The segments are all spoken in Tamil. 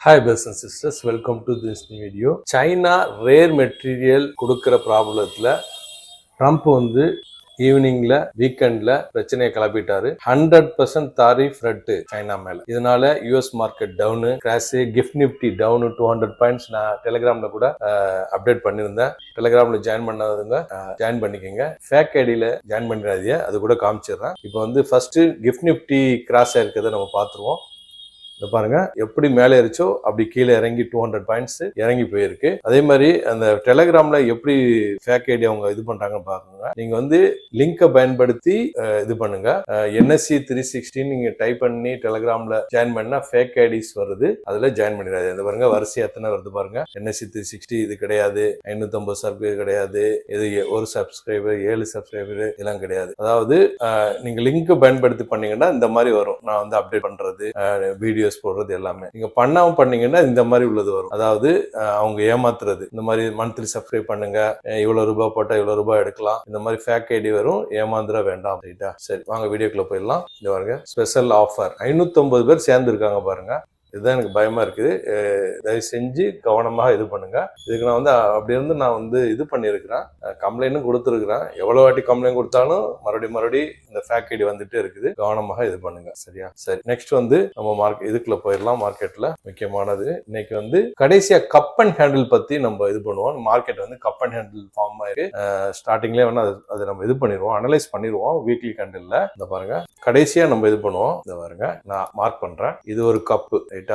Hi brothers and sisters, welcome to this new video. China rare material கொடுக்கிற ப்ராப்ளத்தில் ட்ரம்ப் ஈவினிங்ல வீக்கெண்ட்ல பிரச்சனையை கிளப்பிட்டாரு. 100% தாரிஃப் ரட்டு சைனா மேல. இதனால US market down, crash, GIFT Nifty down 200 points. நான் டெலிகிராம்ல கூட அப்டேட் பண்ணியிருந்தேன். டெலிகிராம்ல ஜாயின் பண்ணாதவங்க ஜாயின் பண்ணிக்கோங்க. ஃபேக் ஐடியில ஜாயின் பண்ணிடாதீங்க, அது கூட காமிச்சிடுறேன். இப்போ ஃபர்ஸ்ட் கிஃப்ட் நிஃப்டி கிராஷ் ஆயிருக்கிறத நம்ம பார்த்துருவோம். இதை பாருங்க, எப்படி மேலே ஏறிச்சோ அப்படி கீழே இறங்கி 200 பாயிண்ட்ஸ் இறங்கி போயிருக்கு. அதே மாதிரி அந்த டெலிகிராம்ல எப்படி ஃபேக் ஐடி அவங்க இது பண்றாங்கன்னு பாருங்க. நீங்க லிங்கை பயன்படுத்தி இது பண்ணுங்க. NSE 360 நீங்க டைப் பண்ணி டெலிகிராம்ல ஜாயின் பண்ணா ஃபேக் ஐடிஸ் வருது, அதுல ஜாயின் பண்ணிடாது. இந்த பாருங்க, வரிசை எத்தனை வருது பாருங்க. NSE 360 இது கிடையாது, 550 சப்ஸ்கிரைபர் கிடையாது, இது ஒரு சப்ஸ்கிரைபர், 7 சப்ஸ்கிரைபர், இதெல்லாம் கிடையாது. அதாவது நீங்க லிங்க் பயன்படுத்தி பண்ணீங்கன்னா இந்த மாதிரி வரும். நான் அப்டேட் பண்றது, வீடியோஸ் போடுறது எல்லாமே நீங்க பண்ணாம பண்ணீங்கன்னா இந்த மாதிரி உள்ளது வரும். அதாவது அவங்க ஏமாத்துறது. இந்த மாதிரி மந்த்லி சப்ஸ்கிரைப் பண்ணுங்க, இவ்வளவு ரூபாய் போட்டா இவ்வளவு ரூபாய் எடுக்கலாம், இந்த மாதிரி ஃபேக் ஐடி வரும். ஏமாந்துட வேண்டாம். ரைட்டா? சரி, வாங்க வீடியோக்குள்ள போயிடலாம். இந்த பாருங்க, ஸ்பெஷல் ஆஃபர் 550 பேர் சேர்ந்து இருக்காங்க பாருங்க. இதுதான் எனக்கு பயமா இருக்குது. தயவு செஞ்சு கவனமாக இது பண்ணுங்க. இதுக்கு நான் அப்படி நான் இது பண்ணியிருக்கிறேன், கம்ப்ளைண்ட்டும் கொடுத்துருக்கிறேன். எவ்வளவு வாட்டி கம்ப்ளைண்ட் கொடுத்தாலும் மறுபடியும் இந்த ஃபேக் ஐடி வந்துட்டே இருக்குது. கவனமாக இது பண்ணுங்க. சரியா? சரி, நெக்ஸ்ட் நம்ம இதுக்குள்ள போயிடலாம். மார்க்கெட்ல முக்கியமானது இன்னைக்கு கடைசியா கப் அண்ட் ஹேண்டில் பத்தி நம்ம இது பண்ணுவோம். Market cup and handle form ஆயிருக்கு. ஸ்டார்டிங்லேயே அதை நம்ம இது பண்ணிடுவோம், அனலைஸ் பண்ணிடுவோம். வீக்லி கேண்டில்ல இந்த பாருங்க, கடைசியா நம்ம இது பண்ணுவோம். இந்த பாருங்க, நான் மார்க் பண்றேன். இது ஒரு கப்பு. இது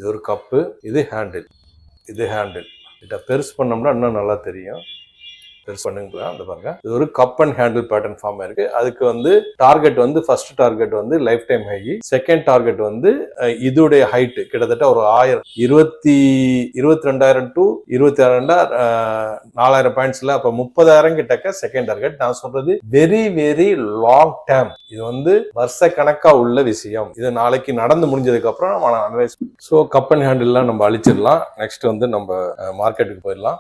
ஒரு கப்பு, இது ஹேண்டில், இது ஹேண்டில். பெருசு பண்ணோம்னா இன்னும் நல்லா தெரியும். பெருசு பண்ணுங்க. அந்த பாருங்க, இது ஒரு cup and handle pattern form ஆயிருக்கு. அதுக்கு target first target lifetime high. Second target இதோடைய ஹைட் கிட்டத்தட்ட ஒரு 22,000 டு 26,000 4,000 பாயிண்ட்ஸ்ல, அப்ப 30,000 கிட்டக்க செகண்ட் டார்கெட். நான் சொல்றது வெரி வெரி லாங் டேர்ம். இது வருஷ கணக்கா உள்ள விஷயம். இது நாளைக்கு நடந்து முடிஞ்சதுக்கு அப்புறம் நம்ம அனலைஸ். ஸோ கப் அண்ட் ஹேண்டில்லாம் நம்ம அழிச்சிடலாம். நெக்ஸ்ட் நம்ம மார்க்கெட்டுக்கு போயிடலாம்.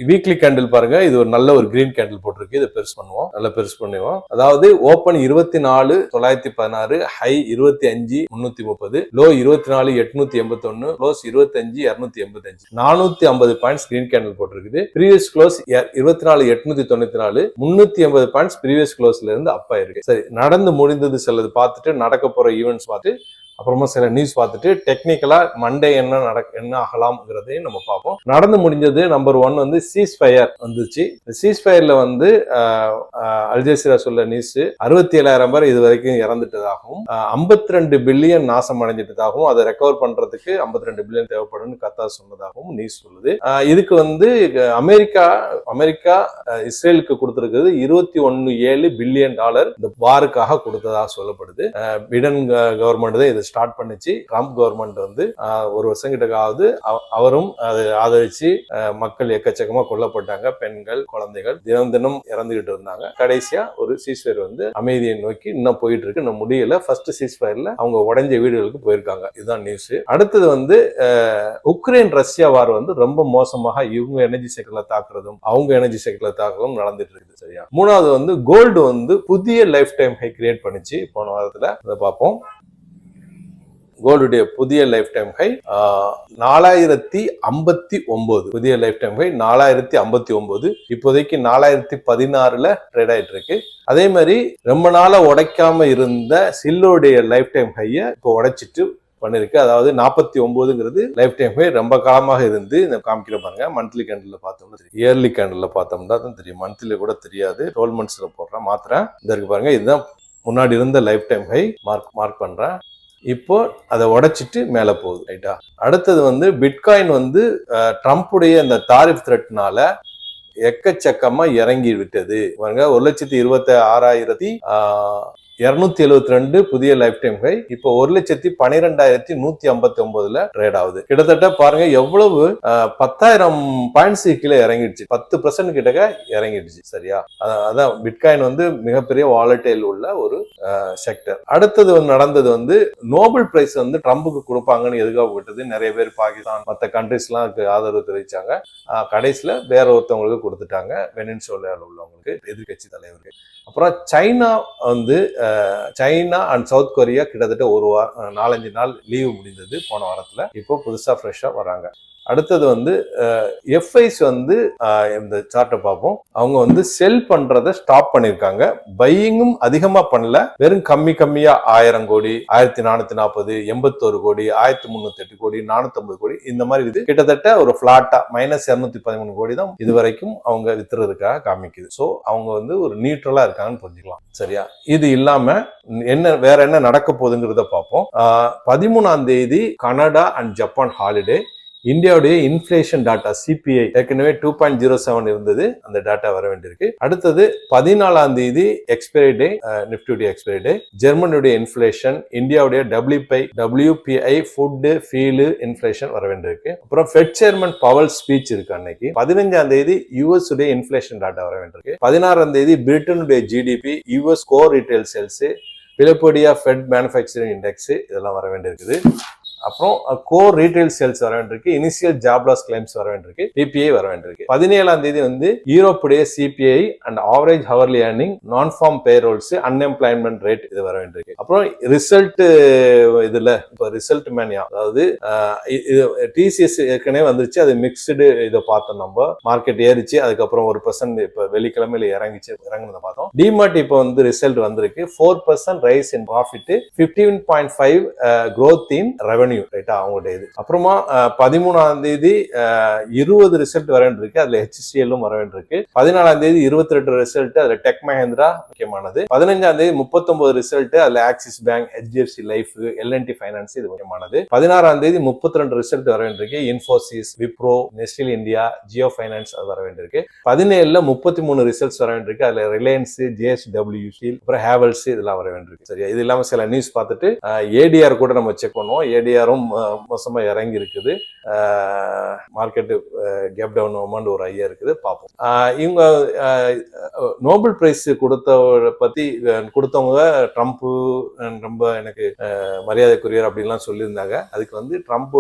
வீக்லி கேண்டில் பாருங்க, இது ஒரு நல்ல ஒரு கிரீன் கேண்டில் போட்டிருக்கு. இதை பெருசு பண்ணுவோம், நல்லா பெருசு பண்ணுவோம். அதாவது open 24,916, high 25,330, low 24,881, close 25,285, 450 points green candle போட்டிருக்குது. ப்ரீவியஸ் க்ளோஸ் 24,894, 380 பாயிண்ட்ஸ் ப்ரீவியஸ் க்ளோஸ்ல இருந்து அப்பா இருக்கு. சரி, நடந்து முடிந்தது சிலது பார்த்துட்டு, நடக்க போற ஈவெண்ட்ஸ் பார்த்து, அப்புறமா சில நியூஸ் பார்த்துட்டு, டெக்னிக்கலா மண்டே என்ன ஆகலாம்ங்கிறதையும் நம்ம பார்ப்போம். நடந்து முடிஞ்சது நம்பர் 1 சீஸ் ஃபயர் வந்துச்சு. சீஸ் ஃபயர்ல அல்ஜசீரா சொல்ல நியூஸ் 67,000 பேர் இது வரைக்கும் இறந்துட்டதாகவும், 52 பில்லியன் நாசம் அடைஞ்சிட்டதாகவும், அதை ரெக்கவர் பண்றதுக்கு 52 பில்லியன் தேவைப்படும் கத்தார் சொன்னதாகவும் நியூஸ் சொல்லுது. இதுக்கு அமெரிக்கா இஸ்ரேலுக்கு கொடுத்திருக்கிறது 21.7 பில்லியன் டாலர் இந்த வாருக்காக கொடுத்ததாக சொல்லப்படுது. பிடன் கவர்மெண்ட் தான் இதை ஸ்டார்ட் பண்ணிச்சு. ட்ரம்ப் கவர்மெண்ட் ஒரு வருஷம் கிட்ட ஆகுது. அவரும் அதை ஆதரிச்சு மக்கள் எக்கச்சக்கமா கொல்லப்பட்டாங்க. பெண்கள், குழந்தைகள் தினம் இறந்துகிட்டு இருந்தாங்க. கடைசியா ஒரு சீஸ்ஃபயர் அமைதியை நோக்கி இன்னும் போயிட்டு இருக்கு. இன்னும் முடியல. ஃபர்ஸ்ட் சீஸ்ஃபயர்ல அவங்க உடைஞ்ச வீடுகளுக்கு போயிருக்காங்க. இதுதான் நியூஸ். அடுத்தது உக்ரைன் ரஷ்யா வார் ரொம்ப மோசமாக இவங்க எனர்ஜி செக்டர்ல தாக்குறதும் அவங்க எனர்ஜி செக்டர்ல தாக்குறதும் நடந்துட்டு இருக்குது. சரியா? மூணாவது கோல்டு புதிய லைஃப் டைம் ஹை கிரியேட் பண்ணிச்சு போன வாரத்துல. அதை பார்ப்போம். கோல்டுடைய புதிய லைஃப் டைம் ஹை 4,059. புதிய லைஃப் டைம் ஹை 4,059. இப்போதைக்கு 4,016ல ட்ரேட் ஆயிட்டு இருக்கு. அதே மாதிரி ரொம்ப நாளா உடைக்காம இருந்த சில்லோடைய லைஃப் டைம் ஹைய இப்போ உடைச்சிட்டு பண்ணிருக்கு. அதாவது 49ங்கிறது லைஃப் டைம் ஹை. ரொம்ப காலமாக இருந்து காமிக்கிற பாருங்க. மந்த்லி கேண்டில் பார்த்தோம்னா தெரியும், இயர்லி கேண்டில் பார்த்தோம்னா தான் தெரியும். மந்த்லி கூட தெரியாது. 12 மந்த்ஸ்ல போடுறேன், மாத்திரம் இந்த இருக்கு பாருங்க. இதுதான் முன்னாடி இருந்த லைஃப் டைம் ஹை. மார்க் பண்றேன். இப்போ அதை உடைச்சிட்டு மேல போகுது. ரைட்டா? அடுத்தது பிட்காயின் ட்ரம்ப்புடைய இந்த தாரிஃப் த்ரெட்னால எக்கச்சக்கமா இறங்கி விட்டது. 1,26,272 புதிய லைஃப் டைம் ஹை. இப்போ 1,12,159ல ட்ரேட் ஆகுது. கிட்டத்தட்ட பாருங்க எவ்வளவு 10,000 பாயிண்ட்ஸ் கீழே இறங்கிடுச்சு. 10% கிட்ட இறங்கிடுச்சு. சரியா? அதான் பிட்காயின் மிகப்பெரிய வாலட்டைல் உள்ள ஒரு செக்டர். அடுத்தது நடந்தது நோபல் பிரைஸ் ட்ரம்புக்கு கொடுப்பாங்கன்னு எதுக்காக விட்டது. நிறைய பேர் பாகிஸ்தான் மற்ற கண்ட்ரிஸ் எல்லாம் ஆதரவு தெரிவிச்சாங்க. கடைசியில வேற ஒருத்தவங்களுக்கு கொடுத்துட்டாங்க, வெனின்சுவேலால உள்ளவங்களுக்கு, எதிர்கட்சி தலைவருக்கு. அப்புறம் China China and south Korea கிட்டத்தட்ட ஒரு 4-5 நாள் லீவு முடிந்தது போன வாரத்துல. இப்போ புதுசா ஃப்ரெஷ்ஷா வராங்க. அடுத்தது வந்து எஃப்ஐஸ் வந்து இந்த சார்ட்டை பார்ப்போம். அவங்க வந்து செல் பண்றதை ஸ்டாப் பண்ணிருக்காங்க. பையிங்கும் அதிகமா பண்ணல, வெறும் கம்மியா 1000 கோடி, 1440, 81 கோடி, 1308 கோடி, 450 கோடி இந்த மாதிரி இது கிட்டத்தட்ட ஒரு பிளாட்டா -213 கோடி தான் இது வரைக்கும் அவங்க வித்துறதுக்காக காமிக்குது. சோ அவங்க வந்து ஒரு நியூட்ரலா இருக்காங்கன்னு புரிஞ்சுக்கலாம். சரியா? இது இல்லாம வேற என்ன நடக்க போகுதுங்கிறத பார்ப்போம். 13ஆம் தேதி கனடா அண்ட் ஜப்பான் ஹாலிடே. இந்தியாவுடைய இன்ஃபிளேஷன் டாட்டா சிபிஐ ஏற்கனவே 2.07 இருந்தது, அந்த டாட்டா வர வேண்டியிருக்கு. அடுத்தது 14ஆம் தேதி எக்ஸ்பைரி டே, நிப்டியுடைய எக்ஸ்பைரி டே. ஜெர்மனியுடைய இன்ஃபிளேஷன், இந்தியாவுடைய WPI ஃபுட் ஃபீல் இன்ஃபிளேஷன் வர வேண்டியிருக்கு. அப்புறம் ஃபெட் சேர்மன் பவல் ஸ்பீச் இருக்கு அன்னைக்கு. 15ஆம் தேதி யூஎஸ் உடைய இன்ஃபிளேஷன் டாட்டா வர வேண்டியிருக்கு. 16ஆம் தேதி பிரிட்டனுடைய GDP, US core retail sales, பிலப்போடியா ஃபெட் மேனுஃபேக்சரிங் இண்டெக்ஸ் இதெல்லாம் வர வேண்டியிருக்குது. அப்புறம் கோர் ரீட்டைல் சேல்ஸ் வர வேண்டியிருக்கு. இனிஷியல் ஜாப்லாஸ் கிளைம்ஸ் வர வேண்டியிருக்கு. பிபிஐ வர வேண்டியிருக்கு. 17ஆம் தேதி வந்து யூரோப்புடைய CPI and average hourly earning, non farm payrolls, unemployment rate இது வர வேண்டியிருக்கு. அப்புறம் ரிசல்ட் இதுல இப்போ ரிசல்ட் மேனியா, அதாவது டிசிஎஸ் ஏற்கனவே வந்துருச்சு, அது மிக்சடு இதை பார்த்தோம். நம்ம மார்க்கெட் ஏறிச்சு, அதுக்கப்புறம் 1% இப்ப வெள்ளிக்கிழமையில இறங்குனதை பார்த்தோம். டிமார்ட் இப்போ வந்து ரிசல்ட் வந்திருக்கு. 4% rice in profit, 15.5 growth in revenue. அப்புறமா 13ஆம் தேதி 20 ரிசல்ட் வர வேண்டியிருக்கு, அதுல HCLம் வர வேண்டியிருக்கு. 14ஆம் தேதி 22 ரிசல்ட், அதுல டெக் மஹேந்திரா முக்கியமானது. 15ஆம் தேதி 39 ரிசல்ட், அதுல axis bank, HDFC life, LNT finance இது முக்கியமானது. 16ஆம் தேதி 32 ரிசல்ட் வர வேண்டியிருக்கு. Infosys, Wipro, Nestlé India, Jio finance அது வர வேண்டியிருக்கு. 17ல 33 ரிசல்ட்ஸ் வர வேண்டியிருக்கு, அதுல ரிலையன்ஸ், JSW ஸ்டீல், அப்புறம் ஹேவல்ஸ் இதெல்லாம் வர வேண்டியிருக்கு. சரியா? இது இல்லாம சில நியூஸ் பார்த்துட்டு ஏடிஆர் கூட நம்ம செக் பண்ணுவோம். ஏடிஆரும் மோசமா இறங்கி இருக்குது. மார்க்கெட் கேப் டவுன் அமௌண்ட் ஒரு ஐயா இருக்குது, பார்ப்போம். இவங்க நோபல் பிரைஸ் கொடுத்தவங்க ட்ரம்ப் ரொம்ப எனக்கு மரியாதைக்குரியர் அப்படின்லாம் சொல்லியிருந்தாங்க. அதுக்கு வந்து ட்ரம்ப்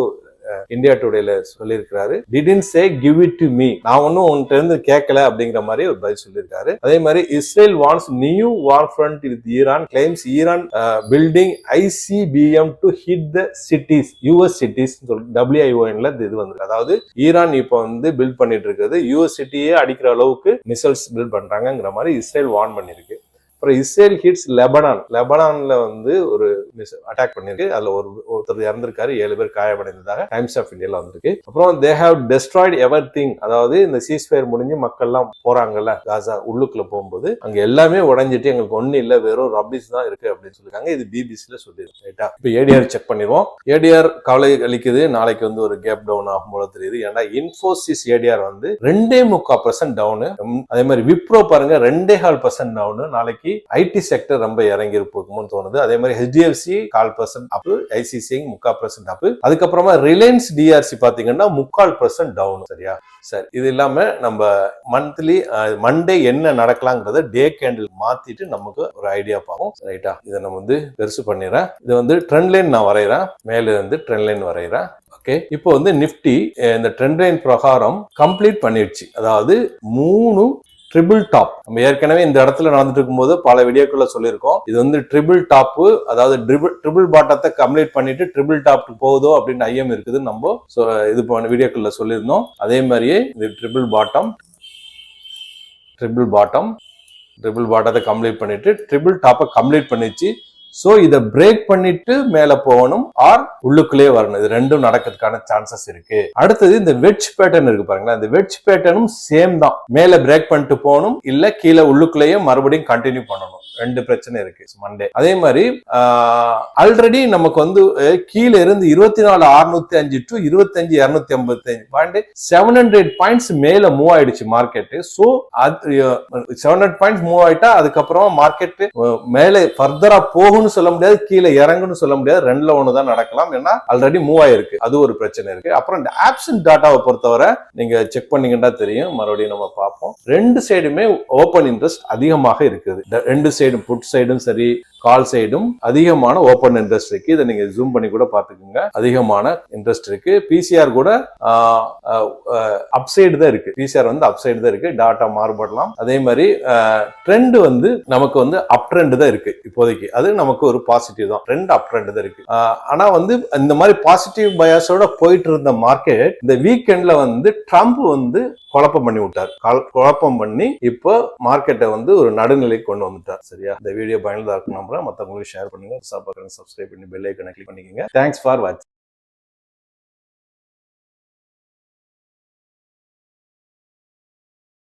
இந்தியா டுடேல சொல்லியிருக்காரு, didn't say give it to me, நான் ஒன்னும் உன்கிட்ட இருந்து கேட்கல அப்படிங்கிற மாதிரி ஒரு பதில் சொல்லியிருக்காரு. அதே மாதிரி Israel wants new war front with Iran, claims Iran building ICBM to hit the cities, US cities WIONல இது வந்து, அதாவது ஈரான் இப்போ வந்து பில்ட் பண்ணிட்டு இருக்கிறது US சிட்டியே அடிக்கிற அளவுக்கு மிசைல்ஸ் பில்ட் பண்றாங்கிற மாதிரி இஸ்ரேல் வார்ன் பண்ணிருக்கு. அப்புறம் இஸ்ரேல் ஹிட்ஸ் லெபனான்ல வந்து ஒரு அட்டாக் பண்ணிருக்கு, அதுல ஒருத்தர் இறந்திருக்காரு, 7 பேர் காயமடைந்ததாக டைம்ஸ் ஆஃப் இந்தியால வந்திருக்கு. அப்புறம் தே ஹேவ் டெஸ்ட்ராய்ட் எவரிதிங், அதாவது இந்த சீஸ்ஃபயர் முடிஞ்சு மக்கள் எல்லாம் போறாங்கல்ல காசா உள்ளுக்குள்ள போகும்போது அங்க எல்லாமே உடைஞ்சிட்டு எங்களுக்கு ஒண்ணு இல்ல, வெறும் ரப்பிஸ் தான் இருக்கு அப்படின்னு சொல்லிருக்காங்க. இது பிபிசில சொல்லிருக்கு. ரைட்டா? இப்ப ஏடிஆர் செக் பண்ணிடுவோம். ஏடிஆர் கவலை அளிக்குது, நாளைக்கு வந்து ஒரு கேப் டவுன் ஆகும் போல தெரியுது. ஏன்னா இன்ஃபோசிஸ் ஏடிஆர் வந்து 2.25% டவுனு. அதே மாதிரி விப்ரோ பாருங்க 2.25% டவுனு. நாளைக்கு ஐடி செக்டர் ரொம்ப இறங்கி இருக்கும்னு தோணுது. அதே மாதிரி HDFC 0.25% அப், ICICI 0.25% அப். அதுக்கப்புறமா ரிலையன்ஸ் DRC பாத்தீங்கன்னா 0.25% டவுன். சரியா? சரி, இது இல்லாம நம்ம மந்த்லி மண்டே என்ன நடக்கலாங்கிறத டே கேண்டில் மாத்திட்டு நமக்கு ஒரு ஐடியா பார்ப்போம். ரைட்டா? இதை நம்ம வந்து பெருசு பண்ணிடுறேன். இது வந்து ட்ரெண்ட் லைன் நான் வரைகிறேன், மேல இருந்து ட்ரெண்ட் லைன் வரைகிறேன். ஓகே, இப்போ வந்து நிப்டி இந்த ட்ரெண்ட் லைன் பிரகாரம் கம்ப்ளீட் பண்ணிடுச்சு. அதாவது 3 ட்ரிபிள் டாப். நம்ம ஏற்கனவே இந்த இடத்துல நடந்துட்டு இருக்கும்போது பல வீடியோக்குள்ள சொல்லியிருக்கோம், இது வந்து ட்ரிபிள் டாப், அதாவது ட்ரிபிள் பாட்டத்தை கம்ப்ளீட் பண்ணிட்டு ட்ரிபிள் டாப் போகுதோ அப்படின்னு ஐயம் இருக்குது. நம்ம இது வீடியோக்குள்ள சொல்லியிருந்தோம். அதே மாதிரியே இது ட்ரிபிள் பாட்டத்தை கம்ப்ளீட் பண்ணிட்டு ட்ரிபிள் டாப்பை கம்ப்ளீட் பண்ணிச்சு. சோ இதை பிரேக் பண்ணிட்டு மேல போகணும், ஆர் உள்ளுக்குள்ளே வரணும். இது ரெண்டும் நடக்கிறதுக்கான சான்சஸ் இருக்கு. அடுத்தது இந்த வெட்ஜ் பேட்டர்ன் இருக்கு பாருங்களா, இந்த வெட்ஜ் பேட்டர்னும் சேம் தான். மேல பிரேக் பண்ணிட்டு போகணும், இல்ல கீழே உள்ளுக்குள்ளேயே மறுபடியும் கண்டினியூ பண்ணணும். 2 பிரச்சனை இருக்கு மண்டே. அதே மாதிரி ஆல்ரெடி நமக்கு வந்து கீழே இருந்து 24,605 டு 25,255 பாயிண்ட் 700 பாயிண்ட்ஸ் மேல மூவ் ஆயிடுச்சு மார்க்கெட். சோ 700 பாயிண்ட்ஸ் மூவ் ஆயிட்டா அதுக்கப்புறம் மார்க்கெட் மேல ஃபர்தரா போகும்னு சொல்ல முடியாது, கீழே இறங்குன்னு சொல்ல முடியாது. 2ல 1 தான் நடக்கலாம், ஏன்னா ஆல்ரெடி மூவ் ஆயிருக்கு. அது ஒரு பிரச்சனை இருக்கு. அப்புறம் இந்த ஆப்சன்ட் டாட்டாவை பொறுத்தவரை நீங்க செக் பண்ணீங்கன்னா தெரியும். மறுபடியும் நம்ம பார்ப்போம். 2 சைடுமே ஓபன் இன்ட்ரெஸ்ட் அதிகமாக இருக்குது. 2 சைடும் புட் சைடும் சரி, கால் சைடும் அதிகமான ஓப்பன் இன்ட்ரெஸ்ட் இருக்கு. இதை நீங்க ஜூம் பண்ணி கூட பாத்துக்கோங்க. அதிகமான இன்ட்ரெஸ்ட் இருக்கு. பிசிஆர் கூட அப்சைடு தான் இருக்கு. பிசிஆர் வந்து அப்சைடு தான் இருக்கு. டாட்டா மாறுபடலாம். அதே மாதிரி ட்ரெண்ட் வந்து நமக்கு வந்து அப் ட்ரெண்ட் தான் இருக்கு இப்போதைக்கு. அது நமக்கு ஒரு பாசிட்டிவ் தான். ட்ரெண்ட் அப் ட்ரெண்ட் தான் இருக்கு. ஆனா வந்து இந்த மாதிரி பாசிட்டிவ் பயாஸோட போயிட்டு இருந்த மார்க்கெட் இந்த வீக்கெண்ட்ல வந்து ட்ரம்ப் வந்து குழப்பம் பண்ணி விட்டார். குழப்பம் பண்ணி இப்போ மார்க்கெட்டை வந்து ஒரு நடுநிலைக்கு கொண்டு வந்துட்டார். சரியா? இந்த வீடியோ பயனுள்ளதா இருக்கும் நம்புறேன். மற்றவங்களுக்கு ஷேர் பண்ணுங்க. சப்ஸ்கிரைப் பண்ணி பெல் ஐக்கனை கிளிக் பண்ணிக்கோங்க. தேங்க்ஸ் ஃபார் வாட்சிங்.